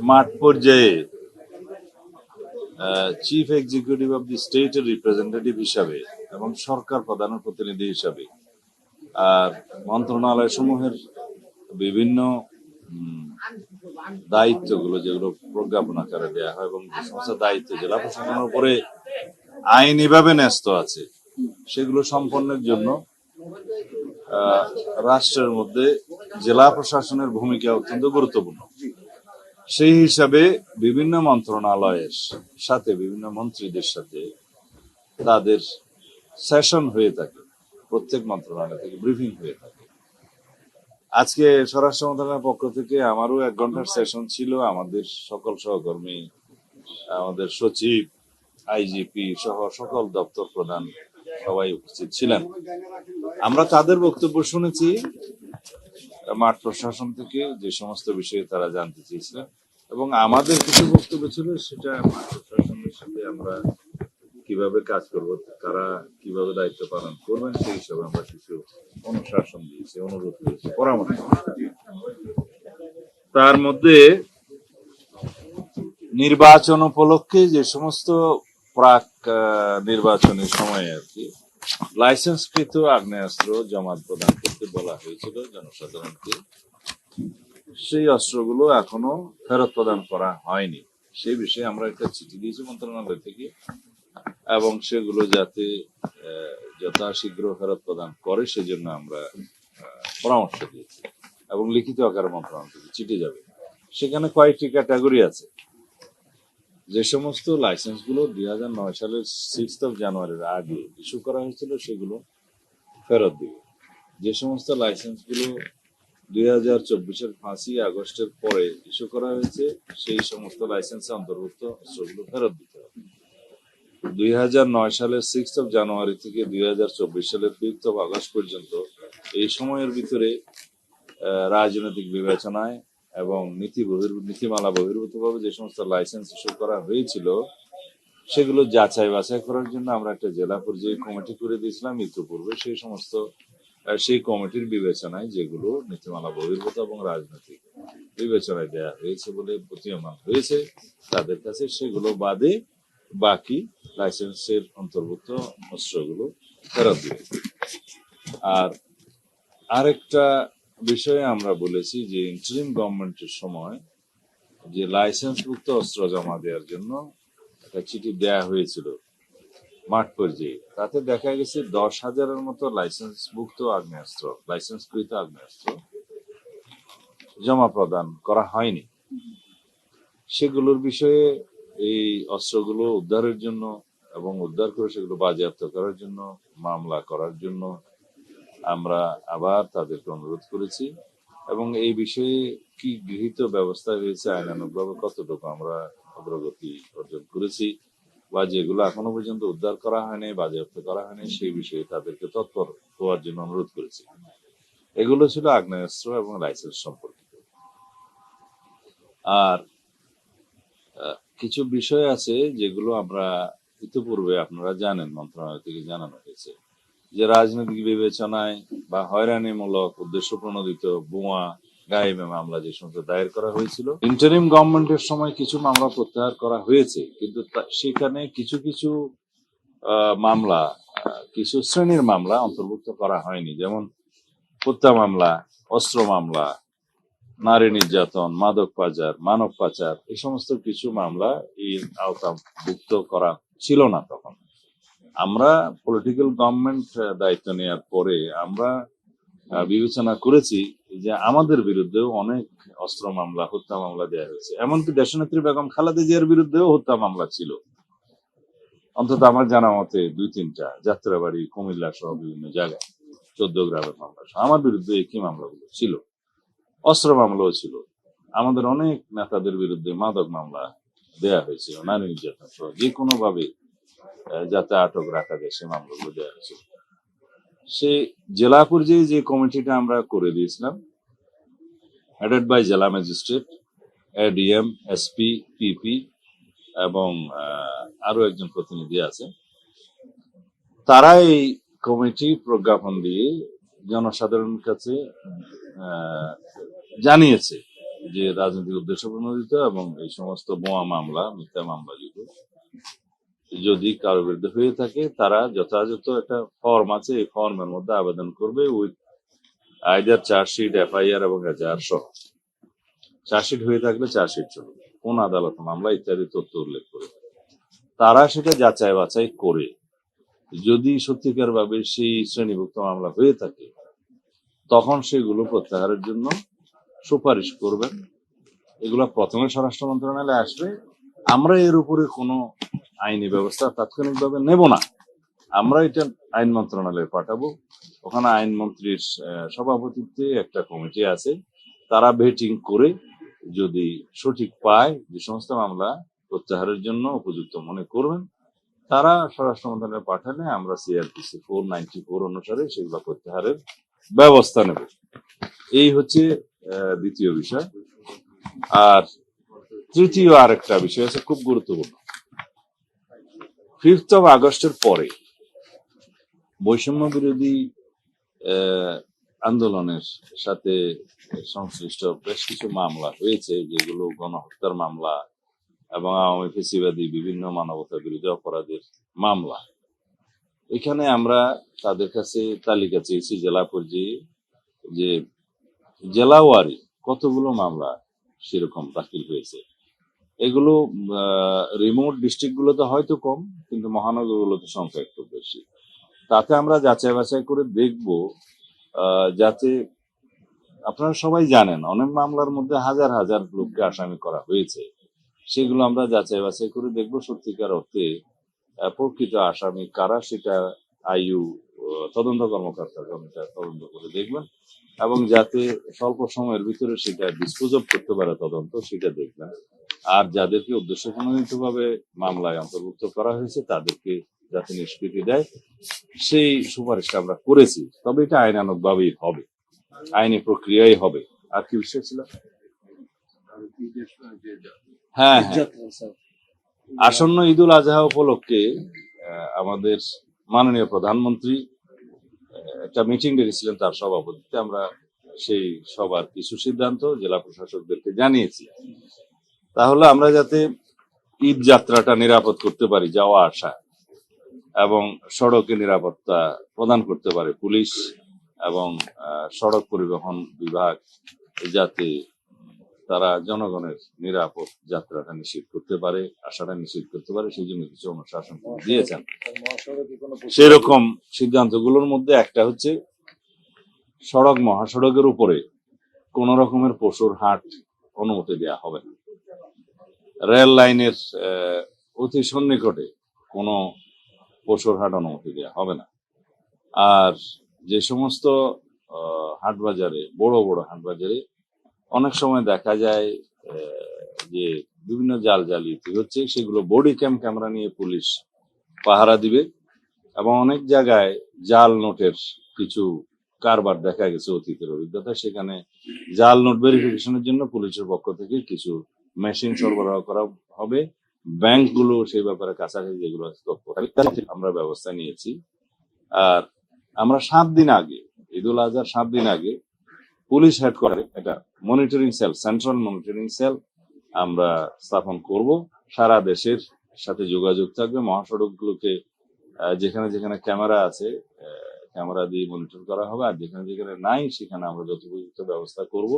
মাঠ পর্যায়ে chief executive of the স্টেটের রিপ্রেজেন্টেটিভ হিসাবে এবং সরকার প্রধানের প্রতিনিধি হিসাবে আর মন্ত্রণালয় সমূহের বিভিন্ন দায়িত্বগুলো যেগুলো প্রজ্ঞাপন আকারে দেওয়া হয় এবং যে সমস্ত দায়িত্ব জেলা প্রশাসনের উপরে আইনিভাবে ন্যস্ত আছে সেগুলো সম্পন্নের জন্য রাষ্ট্রের মধ্যে জেলা প্রশাসনের ভূমিকা অত্যন্ত গুরুত্বপূর্ণ। সেই হিসাবে বিভিন্ন মন্ত্রণালয়ের সাথে বিভিন্ন মন্ত্রীদের সাথে তাদের সেশন হয়ে থাকে, প্রত্যেক মন্ত্রণালয় থেকে ব্রিফিং হয়ে থাকে। আজকে স্বরাষ্ট্র মন্ত্রণালয়ের পক্ষ থেকে আমারও 1 ঘন্টার সেশন ছিল। আমাদের সকল সহকর্মী, আমাদের সচিব, আইজিপি সহ সকল দপ্তর প্রধান সবাই উপস্থিত ছিলেন। আমরা তাদের বক্তব্য শুনেছি। মাঠ প্রশাসন থেকে যে সমস্ত বিষয়ে তারা জানতে চেয়েছিলেন এবং আমাদের কিছু বক্তব্য ছিল, সেটা মাঠ প্রশাসনের সাথে আমরা কিভাবে কাজ করব, তারা কিভাবে দায়িত্ব পালন করবেন সেই হিসাবে আমরা কিছু অনুশাসন দিয়েছি, অনুরোধ করেছি, পরামর্শ। তার মধ্যে নির্বাচন উপলক্ষে যে সমস্ত প্রাক নির্বাচনের সময়ে আর কি লাইসেন্সকৃত আগ্নেয়াস্ত্র জমাত প্রদান করতে বলা হয়েছিল জনসাধারণকে, সেই অস্ত্রগুলো এখনো ফেরত প্রদান করা হয়নি। সেই বিষয়ে আমরা একটা চিঠি দিয়েছি মন্ত্রণালয় থেকে এবং সেগুলো যাতে যথাশীঘ্র ফেরত প্রদান করে সেজন্য আমরা পরামর্শ দিয়েছি এবং লিখিত আকারে মন্ত্রণালয় থেকে চিঠি যাবে। সেখানে কয়েকটি ক্যাটাগরি আছে। যে সমস্ত লাইসেন্স গুলো 2009 সালের 6 জানুয়ারির আগে ইস্যু করা হয়েছিল সেগুলো ফেরত দিবে। যে সমস্ত লাইসেন্স গুলো 2024 আগস্টের পরে ইস্যু করা হয়েছে সেই সমস্ত লাইসেন্সে অন্তর্ভুক্ত অস্ত্রগুলো ফেরত দিতে হবে। 2009 সালের 6 জানুয়ারি থেকে 2024 সালের 5 আগস্ট পর্যন্ত এই সময়ের ভিতরে রাজনৈতিক বিবেচনায় এবং নীতিমালা বহির্ভূতভাবে যে সমস্ত লাইসেন্স ইস্যু করা হয়েছিল সেগুলো যাচাই বাছাই করার জন্য আমরা একটা জেলা পর্যায়ে কমিটি করে দিয়েছিলাম ইতিপূর্বে। সেই কমিটির বিবেচনায় যেগুলো নীতিমালা বহির্ভূত এবং রাজনৈতিক বিবেচনায় দেওয়া হয়েছে বলে প্রতীয়মান হয়েছে তাদের কাছে সেগুলো বাদে বাকি লাইসেন্সের অন্তর্ভুক্ত অস্ত্রগুলো ফেরত দিবে। আর আরেকটা বিষয়ে আমরা বলেছি যে ইন্টারিম গভর্নমেন্টের সময় যে লাইসেন্সভুক্ত অস্ত্র জমা দেওয়ার জন্য একটা চিঠি দেয়া হয়েছিল মাঠ পর্যায়ে, তাতে দেখা গেছে 10,000-এর মতো লাইসেন্সভুক্ত আগ্নেয়াস্ত্র, লাইসেন্সকৃত আগ্নেয়াস্ত্র জমা প্রদান করা হয়নি। সেগুলোর বিষয়ে এই অস্ত্রগুলো উদ্ধারের জন্য এবং উদ্ধার করে সেগুলো বাজেয়াপ্ত করার জন্য মামলা করার জন্য আমরা আবার তাদেরকে অনুরোধ করেছি এবং এই বিষয়ে কি গৃহীত ব্যবস্থা হয়েছে আইনানুগভাবে কতটুকু আমরা অগ্রগতি অর্জন করেছি বা যেগুলো এখনো পর্যন্ত উদ্ধার করা হয়নি, বাজেয়াপ্ত করা হয়নি, সেই বিষয়ে তাদেরকে তৎপর হওয়ার জন্য অনুরোধ করেছি। এগুলো ছিল আগ্নেয়াস্ত্র এবং লাইসেন্স সম্পর্কিত। আর কিছু বিষয় আছে যেগুলো আমরা ইতিপূর্বে আপনারা জানেন, মন্ত্রণালয় থেকে জানানো হয়েছে যে রাজনৈতিক বিবেচনায় বা হয়রানিমূলক উদ্দেশ্য প্রণোদিত বোমা গায়েবে মামলা যে সমস্ত দায়ের করা হয়েছিল, ইন্টারিম গভর্নমেন্টের সময় কিছু মামলা প্রত্যাহার করা হয়েছে, কিন্তু সেখানে কিছু কিছু মামলা, কিছু শ্রেণীর মামলা অন্তর্ভুক্ত করা হয়নি, যেমন হত্যা মামলা, অস্ত্র মামলা, নারী নির্যাতন, মাদক পাচার, মানব পাচার, এই সমস্ত কিছু মামলা এর আওতাভুক্ত করা ছিল না তখন। আমরা পলিটিক্যাল গভর্নমেন্ট দায়িত্ব নেওয়ার পরে আমরা বিবেচনা করেছি যে আমাদের বিরুদ্ধেও অনেক অস্ত্র মামলা, হত্যা মামলা দেওয়া হয়েছে। এমনকি দেশনেত্রী বেগম খালেদা জিয়ার বিরুদ্ধেও হত্যা মামলা ছিল, অন্তত আমার জানা মতে 2-3টা, যাত্রাবাড়ি, কুমিল্লা সহ বিভিন্ন জায়গায় 14 গ্রামের মামলা সহ আমার বিরুদ্ধে একই মামলাগুলো ছিল। অস্ত্র মামলাও ছিল। আমাদের অনেক নেতাদের বিরুদ্ধে মাদক মামলা দেয়া হয়েছিল, নারী নির্যাতন সহ যে কোনো ভাবে যাতে আটক রাখা যায় সে মামলাগুলো দেওয়া হয়েছিল। সে জেলা পর্যায়ে যে কমিটিটা আমরা করে দিয়েছিলাম, হেডেড বাই জেলা ম্যাজিস্ট্রেট, এডিএম, এসপি, পিপি এবং আরো একজন প্রতিনিধি আছে, তারা এই কমিটি প্রজ্ঞাপন দিয়ে জনসাধারণের কাছে জানিয়েছে যে রাজনৈতিক উদ্দেশ্য প্রণোদিত এবং এই সমস্ত বোমা মামলা, মিথ্যা মামলা যদি কারোর বিরুদ্ধে হয়ে থাকে, তারা যথাযথ একটা ফর্ম আছে, এই ফর্মের মধ্যে আবেদন করবে উইথ আইদার চার্জশিট, এফআইআর এবং এজাহার সহ। চার্জশিট হয়ে থাকলে চার্জশিট চলবে, কোন আদালত মামলা ইত্যাদি তথ্য উল্লেখ করে তারা সেটা যাচাই বাছাই করে যদি সত্যিকার ভাবে সেই শ্রেণীভুক্ত মামলা হয়ে থাকে, তখন সেগুলো প্রত্যাহারের জন্য সুপারিশ করবেন। এগুলো প্রথমে স্বরাষ্ট্র মন্ত্রণালয়ে আসবে। আমরা এর উপরে কোনো আইনি ব্যবস্থা তাৎক্ষণিকভাবে নেব না, আমরা এটা আইন মন্ত্রণালয়ে পাঠাবো। ওখানে আইনমন্ত্রীর সভাপতিত্বে একটা কমিটি আছে, তারা ভেটিং করে যদি সঠিক পায় যে সমস্ত মামলা প্রত্যাহারের জন্য উপযুক্ত মনে করবেন, তারা স্বরাষ্ট্র মন্ত্রণালয়ে পাঠালে আমরা সিআরপিসি 494 অনুসারে সেগুলো প্রত্যাহারের ব্যবস্থা নেব। এই হচ্ছে দ্বিতীয় বিষয়। আর তৃতীয় আরেকটা বিষয় আছে খুব গুরুত্বপূর্ণ। 5th of আগস্টের পরে বৈষম্য বিরোধী আন্দোলনের সাথে সংশ্লিষ্ট বেশ কিছু মামলা হয়েছে, যেগুলো গণহত্যার মামলা এবং আওয়ামী ফেসিবাদী বিভিন্ন মানবতা বিরোধী অপরাধের মামলা। এখানে আমরা তাদের কাছে তালিকা চেয়েছি জেলা পর্যায়ে, যে জেলাওয়ারি কতগুলো মামলা সেরকম দাখিল হয়েছে। এগুলো রিমোট ডিস্ট্রিক্ট গুলোতে হয়তো কম, কিন্তু মহানগরগুলোতে সংখ্যা একটু বেশি। তাতে আমরা যাচাই বাছাই করে দেখব, যাতে আপনারা সবাই জানেন অনেক মামলার মধ্যে হাজার হাজার লোককে আসামি করা হয়েছে। সেগুলো আমরা যাচাই বাছাই করে দেখব সত্যিকার অর্থে প্রকৃত আসামি কারা, সেটা আইইউ তদন্ত কর্মকর্তা কমিটি তদন্ত করে দেখবেন, এবং যাতে স্বল্প সময়ের ভিতরে সেটা ডিসপোজ অফ করতে পারে তদন্ত, সেটা দেখবেন। আর যাদেরকে উদ্দেশ্য প্রণোদিত ভাবে মামলায় অন্তর্ভুক্ত করা হয়েছে তাদেরকে যাতে নিষ্কৃতি দেয়, সেই সুপারিশটা আমরা করেছি। তবে এটা আইনানুগ ভাবেই হবে, আইনি প্রক্রিয়াই হবে। আর কি বিষয় ছিল? হ্যাঁ হ্যাঁ, আসন্ন ঈদুল আজহা উপলক্ষে আমাদের মাননীয় প্রধানমন্ত্রী একটা মিটিং ডেকেছিলেন, তার সভাপতিত্বে আমরা সেই সবার কিছু সিদ্ধান্ত জেলা প্রশাসকদেরকে জানিয়েছি। তাহলে আমরা যাতে ঈদ যাত্রাটা নিরাপদ করতে পারি, যাওয়া আসা এবং সড়কে নিরাপত্তা প্রদান করতে পারে পুলিশ এবং সড়ক পরিবহন বিভাগ, যাতে তারা জনগণের নিরাপদ যাত্রাটা নিশ্চিত করতে পারে, আশাটা নিশ্চিত করতে পারে, সেই জন্য কিছু অনুশাসন দিয়েছেন। সেরকম সিদ্ধান্তগুলোর মধ্যে একটা হচ্ছে, সড়ক মহাসড়কের উপরে কোন রকমের পশুর হাট অনুমতি দেওয়া হবে না। রেল লাইনের অতি সন্নিকটে কোনো পশুর হাট অনুমতি দেওয়া হবে না। আর যে সমস্ত হাট বাজারে, বড় বড় হাট বাজারে অনেক সময় দেখা যায় যে বিভিন্ন জাল জালিয়াতি হচ্ছে, সেগুলো বডি ক্যামেরা নিয়ে পুলিশ পাহারা দিবে। এবং অনেক জায়গায় জাল নোটের কিছু কারবার দেখা গেছে অতীতের অভিজ্ঞতা, সেখানে জাল নোট ভেরিফিকেশনের জন্য পুলিশের পক্ষ থেকে কিছু মেশিন সরবরাহ করা হবে। ব্যাংকগুলো সেই ব্যাপারে কাছাকাছি যেগুলো তথ্য আমরা ব্যবস্থা নিয়েছি। আর আমরা 7 দিন আগে, ঈদুল আজহার 7 দিন আগে পুলিশ হেডকোয়ার্টারে একটা monitoring cell, central monitoring cell আমরা স্থাপন করব। সারা দেশের সাথে যোগাযোগ থাকবে, মহাসড়কগুলোকে যেখানে যেখানে ক্যামেরা আছে ক্যামেরা দিয়ে মনিটর করা হবে, আর যেখানে যেখানে নাই সেখানে আমরা যথোপযুক্ত ব্যবস্থা করব।